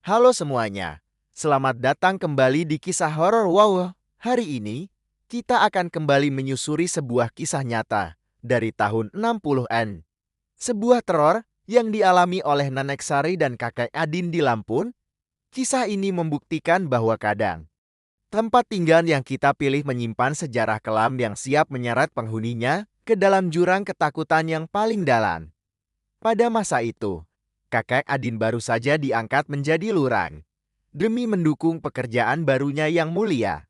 Halo semuanya, selamat datang kembali di kisah horor wow. Hari ini, kita akan kembali menyusuri sebuah kisah nyata dari tahun 60-an. Sebuah teror yang dialami oleh Nenek Sari dan kakek Adin di Lampung. Kisah ini membuktikan bahwa kadang, tempat tinggal yang kita pilih menyimpan sejarah kelam yang siap menyeret penghuninya ke dalam jurang ketakutan yang paling dalam. Pada masa itu, kakek Adin baru saja diangkat menjadi lurah. Demi mendukung pekerjaan barunya yang mulia,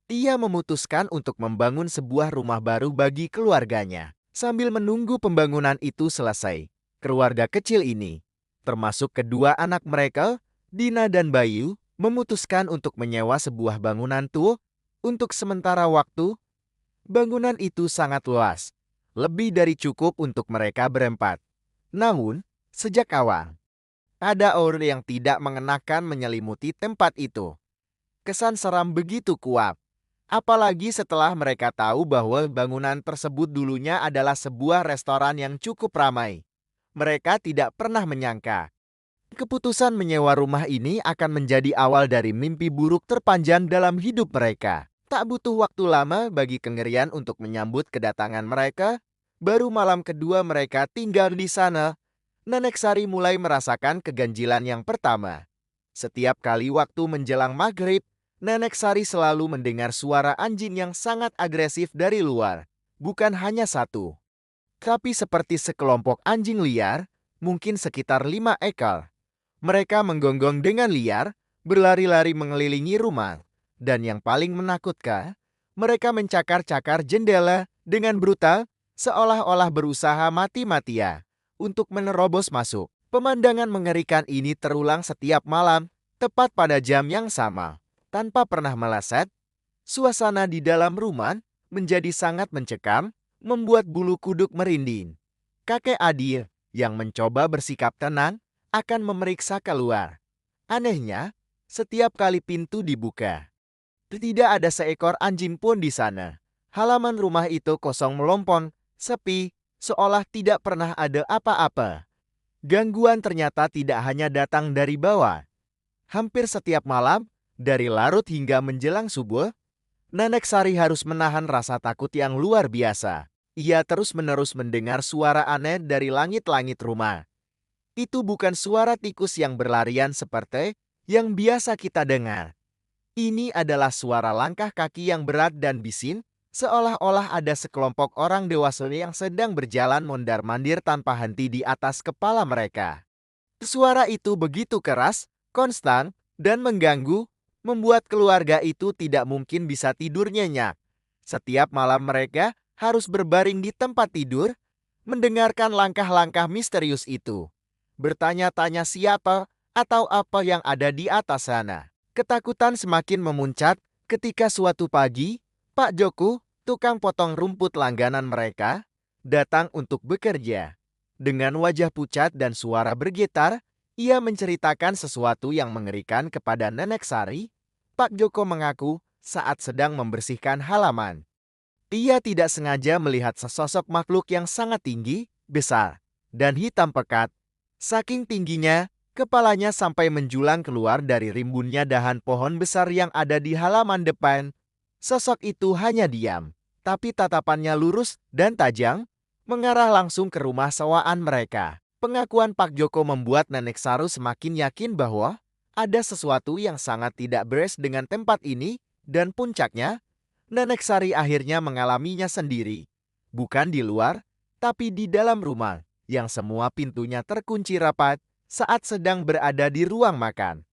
ia memutuskan untuk membangun sebuah rumah baru bagi keluarganya. Sambil menunggu pembangunan itu selesai, keluarga kecil ini, termasuk kedua anak mereka, Dina dan Bayu, memutuskan untuk menyewa sebuah bangunan tua untuk sementara waktu. Bangunan itu sangat luas, lebih dari cukup untuk mereka berempat. Namun, sejak awal, ada aura yang tidak mengenakan menyelimuti tempat itu. Kesan seram begitu kuat. Apalagi setelah mereka tahu bahwa bangunan tersebut dulunya adalah sebuah restoran yang cukup ramai. Mereka tidak pernah menyangka keputusan menyewa rumah ini akan menjadi awal dari mimpi buruk terpanjang dalam hidup mereka. Tak butuh waktu lama bagi kengerian untuk menyambut kedatangan mereka. Baru malam kedua mereka tinggal di sana, Nenek Sari mulai merasakan keganjilan yang pertama. Setiap kali waktu menjelang maghrib, Nenek Sari selalu mendengar suara anjing yang sangat agresif dari luar. Bukan hanya satu, tapi seperti sekelompok anjing liar, mungkin sekitar 5 ekor. Mereka menggonggong dengan liar, berlari-lari mengelilingi rumah. Dan yang paling menakutkan, mereka mencakar-cakar jendela dengan brutal, seolah-olah berusaha mati-matian untuk menerobos masuk. Pemandangan mengerikan ini terulang setiap malam, tepat pada jam yang sama. Tanpa pernah meleset, suasana di dalam rumah menjadi sangat mencekam, membuat bulu kuduk merinding. Kakek Adil, yang mencoba bersikap tenang, akan memeriksa keluar. Anehnya, setiap kali pintu dibuka, tidak ada seekor anjing pun di sana. Halaman rumah itu kosong melompong, sepi, seolah tidak pernah ada apa-apa. Gangguan ternyata tidak hanya datang dari bawah. Hampir setiap malam, dari larut hingga menjelang subuh, Nenek Sari harus menahan rasa takut yang luar biasa. Ia terus-menerus mendengar suara aneh dari langit-langit rumah. Itu bukan suara tikus yang berlarian seperti yang biasa kita dengar. Ini adalah suara langkah kaki yang berat dan bisin, seolah-olah ada sekelompok orang dewasa yang sedang berjalan mondar-mandir tanpa henti di atas kepala mereka. Suara itu begitu keras, konstan, dan mengganggu, membuat keluarga itu tidak mungkin bisa tidur nyenyak. Setiap malam mereka harus berbaring di tempat tidur, mendengarkan langkah-langkah misterius itu. Bertanya-tanya siapa atau apa yang ada di atas sana. Ketakutan semakin memuncak ketika suatu pagi, Pak Joko, tukang potong rumput langganan mereka, datang untuk bekerja. Dengan wajah pucat dan suara bergetar, ia menceritakan sesuatu yang mengerikan kepada Nenek Sari. Pak Joko mengaku saat sedang membersihkan halaman, ia tidak sengaja melihat sesosok makhluk yang sangat tinggi, besar, dan hitam pekat. Saking tingginya, kepalanya sampai menjulang keluar dari rimbunnya dahan pohon besar yang ada di halaman depan. Sosok itu hanya diam, tapi tatapannya lurus dan tajam, mengarah langsung ke rumah sewaan mereka. Pengakuan Pak Joko membuat Nenek Saru semakin yakin bahwa ada sesuatu yang sangat tidak beres dengan tempat ini, dan puncaknya, Nenek Sari akhirnya mengalaminya sendiri. Bukan di luar, tapi di dalam rumah, yang semua pintunya terkunci rapat saat sedang berada di ruang makan.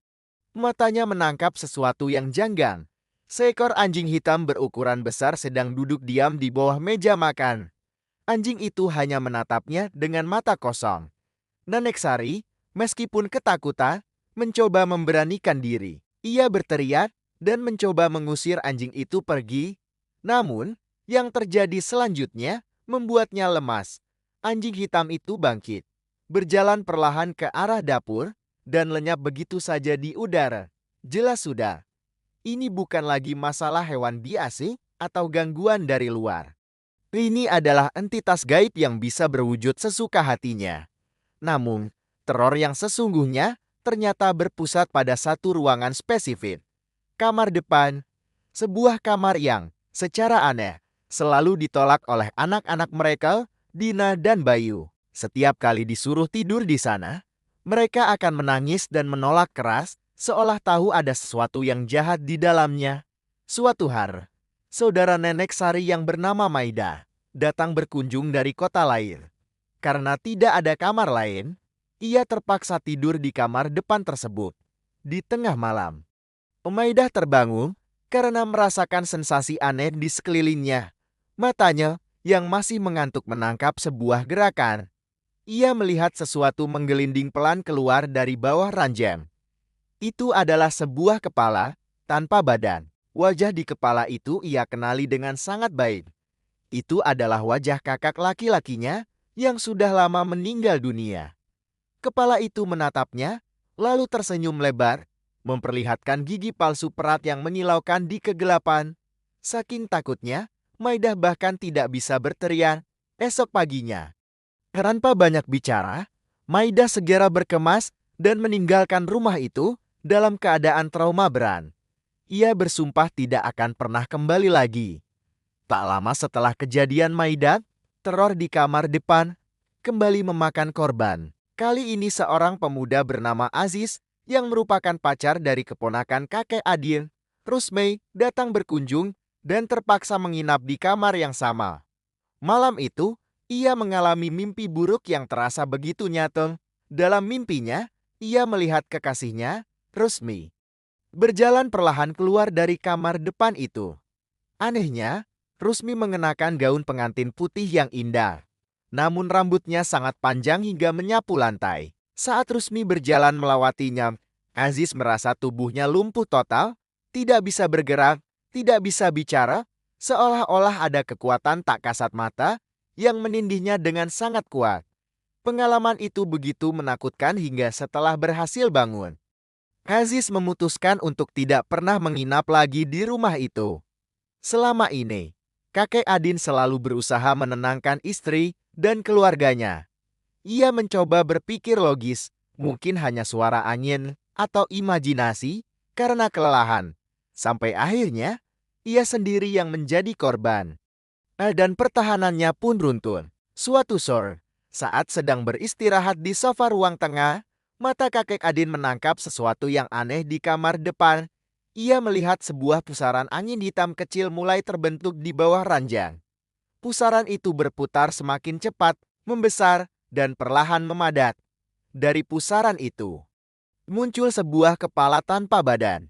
Matanya menangkap sesuatu yang janggal. Seekor anjing hitam berukuran besar sedang duduk diam di bawah meja makan. Anjing itu hanya menatapnya dengan mata kosong. Nenek Sari, meskipun ketakutan, mencoba memberanikan diri. Ia berteriak dan mencoba mengusir anjing itu pergi. Namun, yang terjadi selanjutnya membuatnya lemas. Anjing hitam itu bangkit, berjalan perlahan ke arah dapur, dan lenyap begitu saja di udara. Jelas sudah, ini bukan lagi masalah hewan biasa atau gangguan dari luar. Ini adalah entitas gaib yang bisa berwujud sesuka hatinya. Namun, teror yang sesungguhnya ternyata berpusat pada satu ruangan spesifik. Kamar depan, sebuah kamar yang, secara aneh, selalu ditolak oleh anak-anak mereka, Dina dan Bayu. Setiap kali disuruh tidur di sana, mereka akan menangis dan menolak keras, seolah tahu ada sesuatu yang jahat di dalamnya. Suatu hari, saudara nenek Sari yang bernama Maida datang berkunjung dari kota lain. Karena tidak ada kamar lain, ia terpaksa tidur di kamar depan tersebut. Di tengah malam, Umaidah terbangun karena merasakan sensasi aneh di sekelilingnya. Matanya yang masih mengantuk menangkap sebuah gerakan. Ia melihat sesuatu menggelinding pelan keluar dari bawah ranjang. Itu adalah sebuah kepala tanpa badan. Wajah di kepala itu ia kenali dengan sangat baik. Itu adalah wajah kakak laki-lakinya yang sudah lama meninggal dunia. Kepala itu menatapnya, lalu tersenyum lebar, memperlihatkan gigi palsu perat yang menyilaukan di kegelapan. Saking takutnya, Maidah bahkan tidak bisa berteriak. Esok paginya, tanpa banyak bicara, Maidah segera berkemas dan meninggalkan rumah itu dalam keadaan trauma berat. Ia bersumpah tidak akan pernah kembali lagi. Tak lama setelah kejadian Maidah, teror di kamar depan kembali memakan korban. Kali ini seorang pemuda bernama Aziz yang merupakan pacar dari keponakan kakek Adil, Rusmei, datang berkunjung dan terpaksa menginap di kamar yang sama. Malam itu, ia mengalami mimpi buruk yang terasa begitu nyata. Dalam mimpinya, ia melihat kekasihnya, Rusmi, berjalan perlahan keluar dari kamar depan itu. Anehnya, Rusmi mengenakan gaun pengantin putih yang indah. Namun rambutnya sangat panjang hingga menyapu lantai. Saat Rusmi berjalan melewatinya, Aziz merasa tubuhnya lumpuh total, tidak bisa bergerak, tidak bisa bicara, seolah-olah ada kekuatan tak kasat mata yang menindihnya dengan sangat kuat. Pengalaman itu begitu menakutkan hingga setelah berhasil bangun, Aziz memutuskan untuk tidak pernah menginap lagi di rumah itu. Selama ini, kakek Adin selalu berusaha menenangkan istri dan keluarganya. Ia mencoba berpikir logis, mungkin hanya suara angin atau imajinasi karena kelelahan. Sampai akhirnya, ia sendiri yang menjadi korban. Dan pertahanannya pun runtuh. Suatu sore, saat sedang beristirahat di sofa ruang tengah, mata kakek Adin menangkap sesuatu yang aneh di kamar depan. Ia melihat sebuah pusaran angin hitam kecil mulai terbentuk di bawah ranjang. Pusaran itu berputar semakin cepat, membesar, dan perlahan memadat. Dari pusaran itu, muncul sebuah kepala tanpa badan.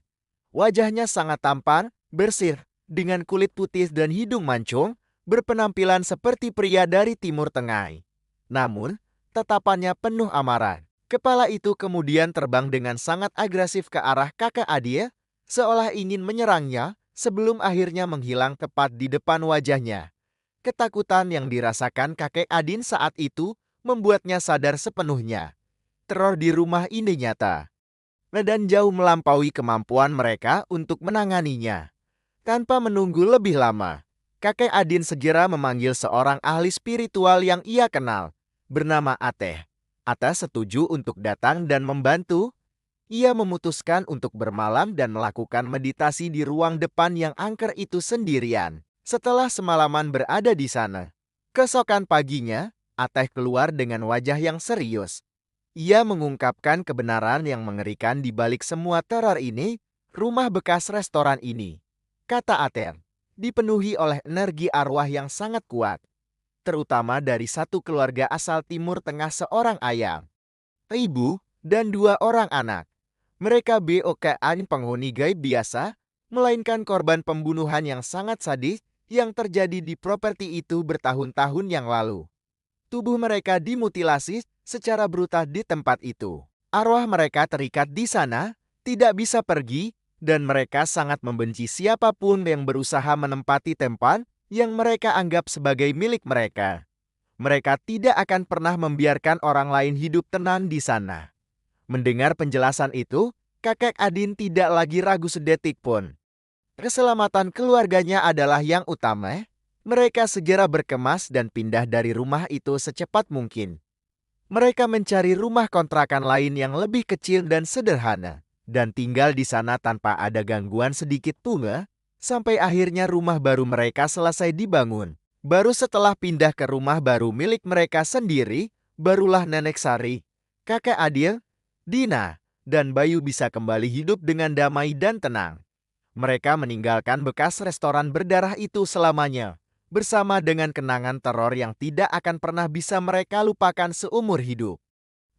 Wajahnya sangat tampan, bersih, dengan kulit putih dan hidung mancung, berpenampilan seperti pria dari Timur Tengah. Namun, tatapannya penuh amarah. Kepala itu kemudian terbang dengan sangat agresif ke arah kakek Adil, seolah ingin menyerangnya sebelum akhirnya menghilang tepat di depan wajahnya. Ketakutan yang dirasakan kakek Adin saat itu membuatnya sadar sepenuhnya. Teror di rumah ini nyata dan jauh melampaui kemampuan mereka untuk menanganinya. Tanpa menunggu lebih lama, kakek Adin segera memanggil seorang ahli spiritual yang ia kenal, bernama Ateh. Ateh setuju untuk datang dan membantu. Ia memutuskan untuk bermalam dan melakukan meditasi di ruang depan yang angker itu sendirian. Setelah semalaman berada di sana, keesokan paginya, Ateh keluar dengan wajah yang serius. Ia mengungkapkan kebenaran yang mengerikan di balik semua teror ini. Rumah bekas restoran ini, kata Ateh, dipenuhi oleh energi arwah yang sangat kuat, terutama dari satu keluarga asal Timur Tengah, seorang ayah, ibu, dan dua orang anak. Mereka bukan penghuni gaib biasa, melainkan korban pembunuhan yang sangat sadis yang terjadi di properti itu bertahun-tahun yang lalu. Tubuh mereka dimutilasi secara brutal di tempat itu. Arwah mereka terikat di sana, tidak bisa pergi, dan mereka sangat membenci siapapun yang berusaha menempati tempat yang mereka anggap sebagai milik mereka. Mereka tidak akan pernah membiarkan orang lain hidup tenang di sana. Mendengar penjelasan itu, kakek Adin tidak lagi ragu sedetik pun. Keselamatan keluarganya adalah yang utama. Mereka segera berkemas dan pindah dari rumah itu secepat mungkin. Mereka mencari rumah kontrakan lain yang lebih kecil dan sederhana, dan tinggal di sana tanpa ada gangguan sedikit pun, sampai akhirnya rumah baru mereka selesai dibangun. Baru setelah pindah ke rumah baru milik mereka sendiri, barulah Nenek Sari, Kakek Adil, Dina, dan Bayu bisa kembali hidup dengan damai dan tenang. Mereka meninggalkan bekas restoran berdarah itu selamanya, bersama dengan kenangan teror yang tidak akan pernah bisa mereka lupakan seumur hidup.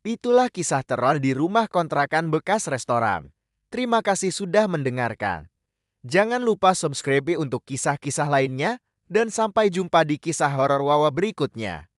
Itulah kisah teror di rumah kontrakan bekas restoran. Terima kasih sudah mendengarkan. Jangan lupa subscribe untuk kisah-kisah lainnya, dan sampai jumpa di kisah horor Wawa berikutnya.